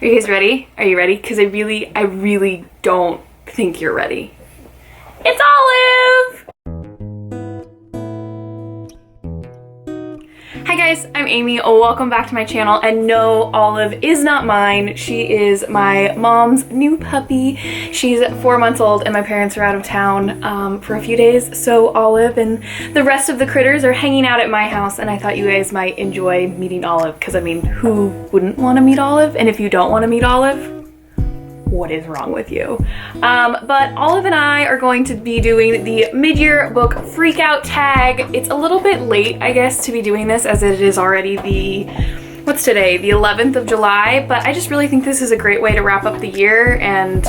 Are you guys ready? Are you ready? Because I really don't think you're ready. It's Olive! Hi guys, I'm Amy. Welcome back to my channel. And no, Olive is not mine. She is my mom's new puppy. She's 4 months old and my parents are out of town for a few days. So Olive and the rest of the critters are hanging out at my house, and I thought you guys might enjoy meeting Olive, because I mean, who wouldn't want to meet Olive? And if you don't want to meet Olive, what is wrong with you? But Olive and I are going to be doing the mid-year book Freakout tag. It's a little bit late, I guess, to be doing this, as it is already the, what's today? The 11th of July, but I just really think this is a great way to wrap up the year, and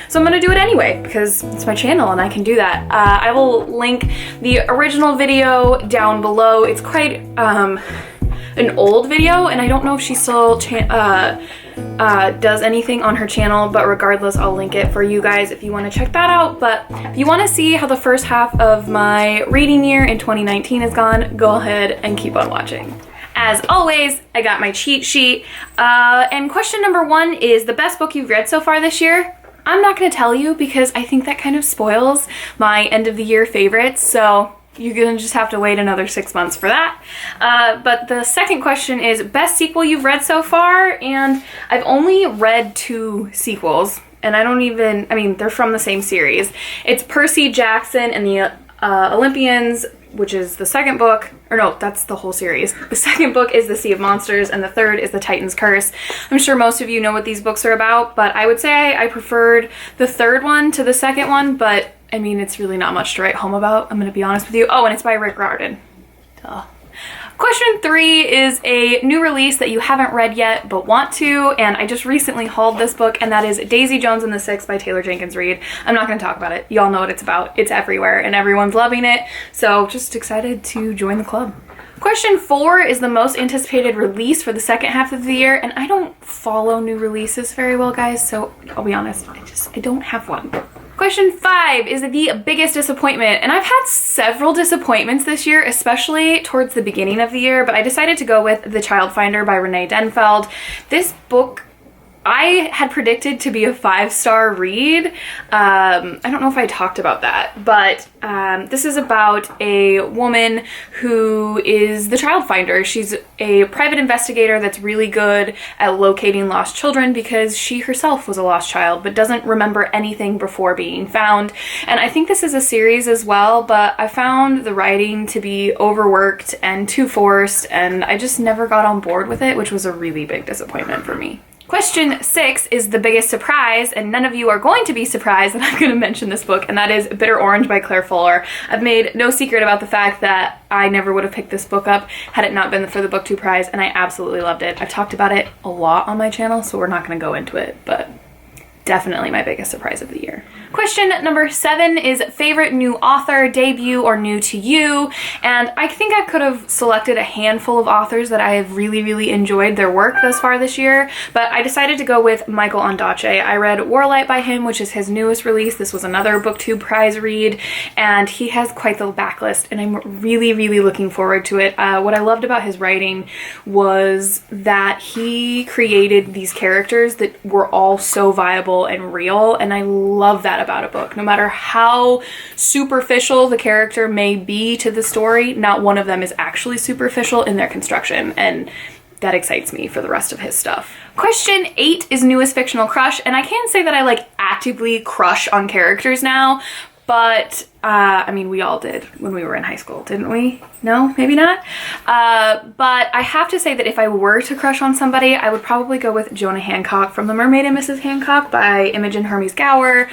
so I'm gonna do it anyway, because it's my channel and I can do that. I will link the original video down below. It's quite an old video, and I don't know if she still does anything on her channel, but regardless, I'll link it for you guys if you want to check that out. But if you want to see how the first half of my reading year in 2019 has gone, go ahead and keep on watching. As always, I got my cheat sheet, and question number 1 is the best book you've read so far this year. I'm not going to tell you because I think that kind of spoils my end of the year favorites, so you're gonna just have to wait another 6 months for that. But the second question is best sequel you've read so far, and I've only read 2 sequels, and I mean, they're from the same series. It's Percy Jackson and the Olympians, which is the second book, or no, that's the whole series. The second book is The Sea of Monsters, and the third is The Titan's Curse. I'm sure most of you know what these books are about, but I would say I preferred the third one to the second one, but I mean, it's really not much to write home about, I'm gonna be honest with you. Oh, and it's by Rick Riordan. Duh. Question 3 is a new release that you haven't read yet but want to, and I just recently hauled this book, and that is Daisy Jones and the Six by Taylor Jenkins Reid. I'm not gonna talk about it. Y'all know what it's about. It's everywhere and everyone's loving it, so just excited to join the club. Question 4 is the most anticipated release for the second half of the year, and I don't follow new releases very well, guys, so I'll be honest, I don't have one. Question 5 is the biggest disappointment, and I've had several disappointments this year, especially towards the beginning of the year, but I decided to go with The Child Finder by Renee Denfeld. This book I had predicted to be a 5-star read. I don't know if I talked about that, but this is about a woman who is the child finder. She's a private investigator that's really good at locating lost children because she herself was a lost child, but doesn't remember anything before being found. And I think this is a series as well, but I found the writing to be overworked and too forced, and I just never got on board with it, which was a really big disappointment for me. Question 6 is the biggest surprise, and none of you are going to be surprised that I'm going to mention this book, and that is Bitter Orange by Claire Fuller. I've made no secret about the fact that I never would have picked this book up had it not been for the BookTube prize, and I absolutely loved it. I've talked about it a lot on my channel, so we're not going to go into it, but definitely my biggest surprise of the year. Question number 7 is favorite new author, debut, or new to you. And I think I could have selected a handful of authors that I have really enjoyed their work thus far this year, but I decided to go with Michael Ondaatje. I read Warlight by him, which is his newest release. This was another BookTube prize read, and he has quite the backlist, and I'm really looking forward to it. What I loved about his writing was that he created these characters that were all so viable and real, and I love that about a book. No matter how superficial the character may be to the story, not one of them is actually superficial in their construction, and that excites me for the rest of his stuff. Question 8 is newest fictional crush, and I can't say that I like actively crush on characters now, but I mean, we all did when we were in high school, didn't we? No, maybe not. But I have to say that if I were to crush on somebody, I would probably go with Jonah Hancock from The Mermaid and Mrs. Hancock by Imogen Hermes Gower.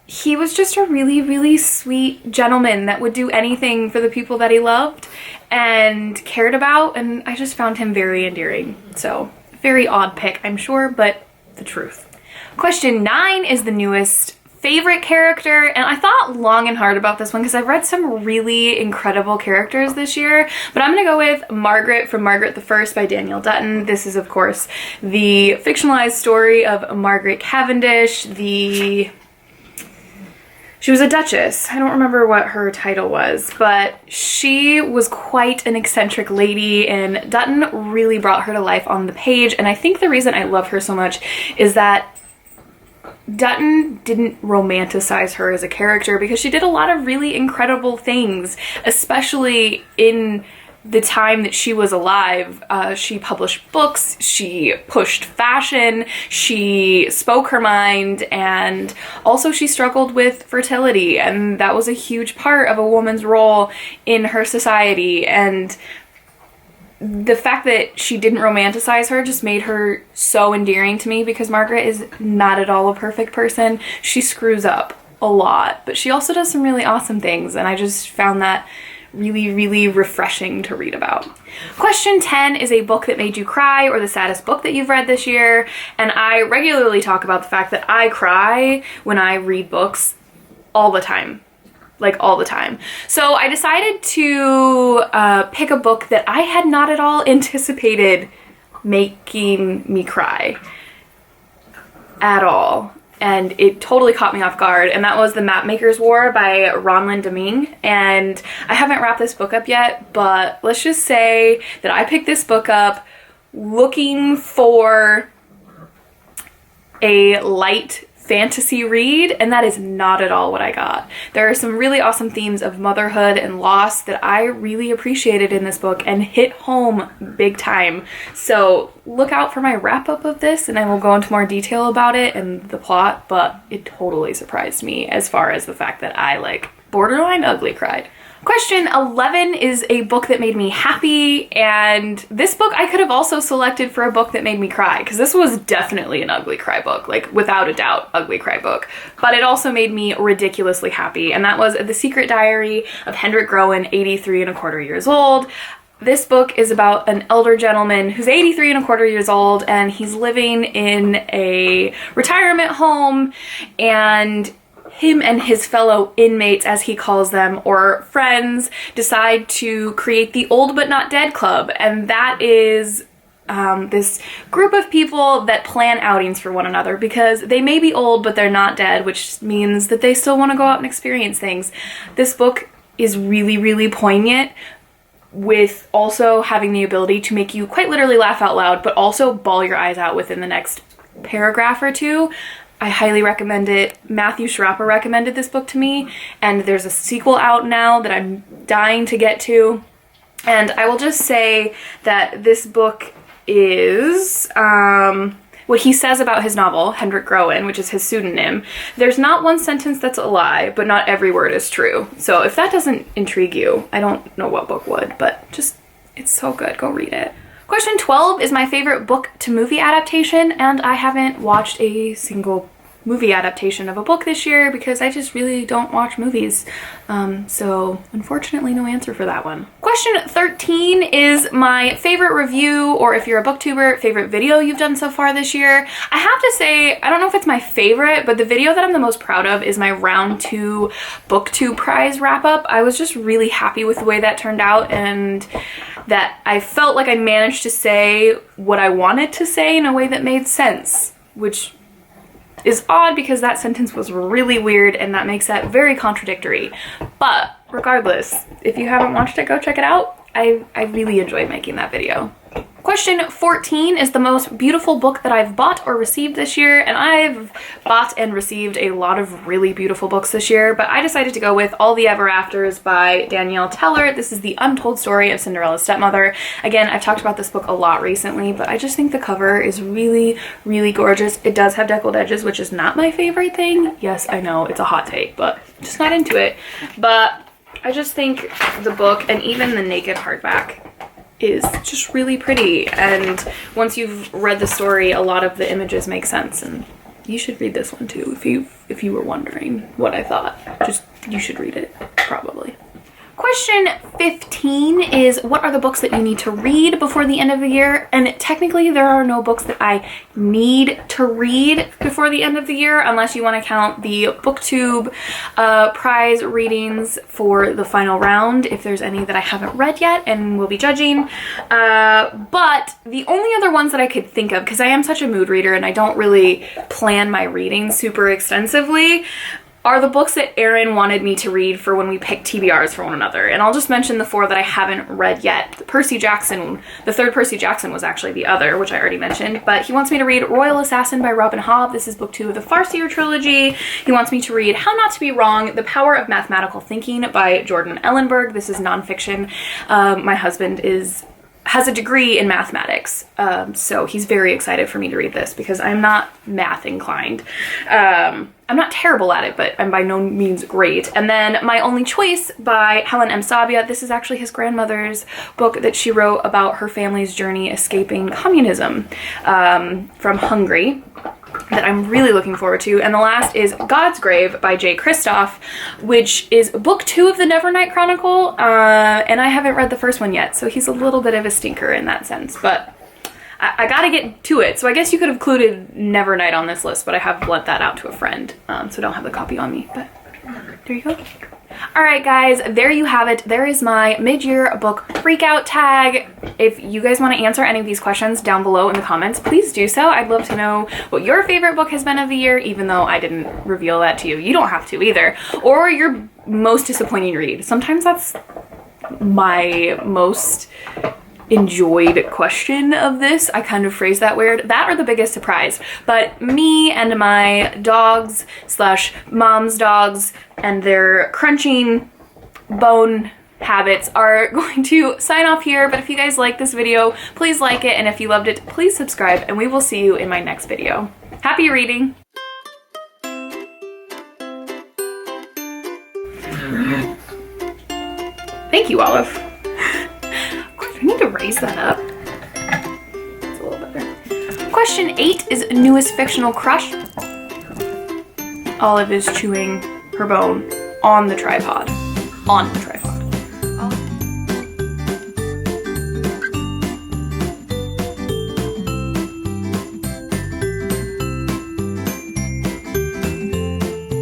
He was just a really sweet gentleman that would do anything for the people that he loved and cared about, and I just found him very endearing. So, very odd pick, I'm sure, but the truth. Question 9 is the newest favorite character, and I thought long and hard about this one because I've read some really incredible characters this year, but I'm gonna go with Margaret from Margaret the First by Danielle Dutton. This is, of course, the fictionalized story of Margaret Cavendish, the She was a duchess. I don't remember what her title was, but she was quite an eccentric lady, and Dutton really brought her to life on the page. And I think the reason I love her so much is that Dutton didn't romanticize her as a character, because she did a lot of really incredible things, especially in the time that she was alive. She published books, she pushed fashion, she spoke her mind, and also she struggled with fertility, and that was a huge part of a woman's role in her society. And the fact that she didn't romanticize her just made her so endearing to me, because Margaret is not at all a perfect person. She screws up a lot, but she also does some really awesome things, and I just found that really, really refreshing to read about. Question 10 is a book that made you cry, or the saddest book that you've read this year. And I regularly talk about the fact that I cry when I read books all the time. Like all the time. So I decided to pick a book that I had not at all anticipated making me cry at all. And it totally caught me off guard, and that was The Mapmaker's War by Ronlyn Deming. And I haven't wrapped this book up yet, but let's just say that I picked this book up looking for a light fantasy read, and that is not at all what I got. There are some really awesome themes of motherhood and loss that I really appreciated in this book and hit home big time. So look out for my wrap up of this, and I will go into more detail about it and the plot, but it totally surprised me as far as the fact that I like borderline ugly cried. Question 11 is a book that made me happy, and this book I could have also selected for a book that made me cry, because this was definitely an ugly cry book, like without a doubt ugly cry book, but it also made me ridiculously happy, and that was The Secret Diary of Hendrik Groen, 83 and a quarter years old. This book is about an elder gentleman who's 83 and a quarter years old, and he's living in a retirement home, and him and his fellow inmates, as he calls them, or friends, decide to create the Old But Not Dead Club. And that is this group of people that plan outings for one another, because they may be old, but they're not dead, which means that they still want to go out and experience things. This book is really, really poignant, with also having the ability to make you quite literally laugh out loud, but also bawl your eyes out within the next paragraph or two. I highly recommend it. Matthew Sharapa recommended this book to me, and there's a sequel out now that I'm dying to get to. And I will just say that this book is what he says about his novel, Hendrik Groen, which is his pseudonym. There's not one sentence that's a lie, but not every word is true. So if that doesn't intrigue you, I don't know what book would, but just, it's so good. Go read it. Question 12 is my favorite book to movie adaptation, and I haven't watched a single movie adaptation of a book this year because I just really don't watch movies. So unfortunately no answer for that one. Question 13 is my favorite review, or if you're a booktuber, favorite video you've done so far this year. I have to say, I don't know if it's my favorite, but the video that I'm the most proud of is my round 2 booktube prize wrap up. I was just really happy with the way that turned out, and that I felt like I managed to say what I wanted to say in a way that made sense, which is odd because that sentence was really weird and that makes that very contradictory. But regardless, if you haven't watched it, go check it out. I really enjoyed making that video. Question 14 is the most beautiful book that I've bought or received this year, and I've bought and received a lot of really beautiful books this year, but I decided to go with All the Ever Afters by Danielle Teller. This is the untold story of Cinderella's stepmother. Again, I've talked about this book a lot recently, but I just think the cover is really, really gorgeous. It does have deckled edges, which is not my favorite thing. Yes, I know, it's a hot take, but I'm just not into it. But I just think the book, and even the naked hardback, is just really pretty, and once you've read the story, a lot of the images make sense, and you should read this one too if you were wondering what I thought. Just, you should read it, probably. Question 15 is, what are the books that you need to read before the end of the year? And technically there are no books that I need to read before the end of the year, unless you want to count the booktube prize readings for the final round, if there's any that I haven't read yet and will be judging. But the only other ones that I could think of, because I am such a mood reader and I don't really plan my reading super extensively, are the books that Erin wanted me to read for when we picked TBRs for one another. And I'll just mention the 4 that I haven't read yet. Percy Jackson, the third Percy Jackson was actually the other, which I already mentioned, but he wants me to read Royal Assassin by Robin Hobb. This is book 2 of the Farseer trilogy. He wants me to read How Not to Be Wrong, The Power of Mathematical Thinking by Jordan Ellenberg. This is nonfiction. My husband has a degree in mathematics, so he's very excited for me to read this because I'm not math inclined. I'm not terrible at it, but I'm by no means great. And then My Only Choice by Helen M. Sabia. This is actually his grandmother's book that she wrote about her family's journey escaping communism from Hungary, that I'm really looking forward to. And the last is God's Grave by Jay Kristoff, which is book 2 of the Nevernight Chronicle, and I haven't read the first one yet, so he's a little bit of a stinker in that sense, but I gotta get to it. So I guess you could have included Nevernight on this list, but I have lent that out to a friend, so I don't have the copy on me, but there you go. All right, guys, there you have it. There is my mid-year book freakout tag. If you guys want to answer any of these questions down below in the comments, please do so. I'd love to know what your favorite book has been of the year, even though I didn't reveal that to you. You don't have to either. Or your most disappointing read. Sometimes that's my most enjoyed question of this. I kind of phrase that weird. That or the biggest surprise. But me and my dogs slash mom's dogs and their crunching bone habits are going to sign off here. But if you guys like this video, please like it. And if you loved it, please subscribe. And we will see you in my next video. Happy reading. Thank you, Olive. I need to raise that up. It's a little better. Question 8 is newest fictional crush. Olive is chewing her bone on the tripod. On the tripod.